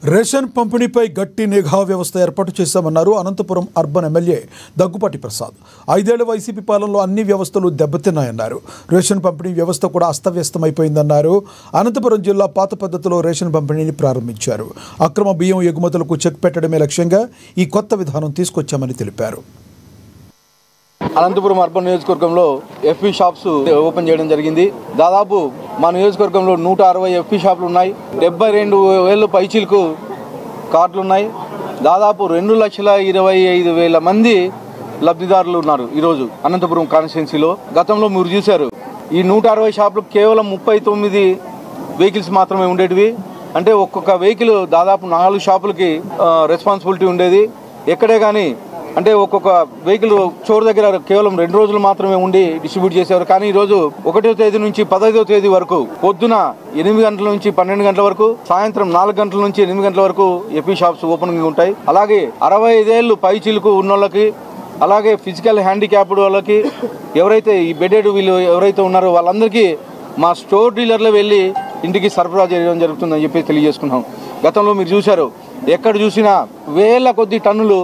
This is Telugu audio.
రేషన్ పంపిణీపై గట్టి నిఘా వ్యవస్థ ఏర్పాటు చేశామన్నారు అనంతపురం అర్బన్ ఎమ్మెల్యే దగ్గుపాటి ప్రసాద్. 5 ఏళ్ల వైసీపీ పాలనలో అన్ని వ్యవస్థలు దెబ్బతిన్నాయన్నారు. రేషన్ పంపిణీ వ్యవస్థ కూడా అస్తవ్యస్తమైపోయిందన్నారు. అనంతపురం జిల్లా పాత పద్ధతిలో రేషన్ పంపిణీని ప్రారంభించారు. అక్రమ బియ్యం ఎగుమతులకు చెక్ పెట్టడమే లక్ష్యంగా ఈ కొత్త విధానం తీసుకొచ్చామని తెలిపారు. అనంతపురం అర్బన్ నియోజకవర్గంలో ఎఫ్పీ షాప్స్ ఓపెన్ చేయడం జరిగింది. దాదాపు మా నియోజకవర్గంలో 160 ఎఫ్పీ షాపులు ఉన్నాయి. 72,000 పైచీలకు కార్డులు ఉన్నాయి. దాదాపు 2,25,000 మంది లబ్ధిదారులు ఉన్నారు ఈరోజు అనంతపురం కాన్స్టిట్యున్సీలో. గతంలో మీరు చూశారు, ఈ 160 షాపులు కేవలం 39 వెహికల్స్ మాత్రమే ఉండేటివి. అంటే ఒక్కొక్క వెహికల్ దాదాపు 4 షాపులకి రెస్పాన్సిబిలిటీ ఉండేది. ఎక్కడే కానీ అంటే ఒక్కొక్క వెహికల్ చోటు దగ్గర కేవలం 2 రోజులు మాత్రమే ఉండి డిస్ట్రిబ్యూట్ చేసేవారు. కానీ ఈరోజు 1వ తేదీ నుంచి 15వ తేదీ వరకు పొద్దున 8 గంటల నుంచి 12 గంటల వరకు, సాయంత్రం 4 గంటల నుంచి 8 గంటల వరకు ఎఫ్పీ షాప్స్ ఓపెనింగ్ ఉంటాయి. అలాగే 65 ఏళ్ళు పైచీలకు ఉన్న వాళ్ళకి, అలాగే ఫిజికల్ హ్యాండిక్యాప్డ్ వాళ్ళకి, ఎవరైతే ఈ బెడెడ్ వీళ్ళు ఎవరైతే ఉన్నారో వాళ్ళందరికీ మా స్టోర్ డీలర్లు వెళ్ళి ఇంటికి సరఫరా చేయడం జరుగుతుందని చెప్పి తెలియజేసుకున్నాం. గతంలో మీరు చూశారు, ఎక్కడ చూసినా వేల కొద్ది టన్నులు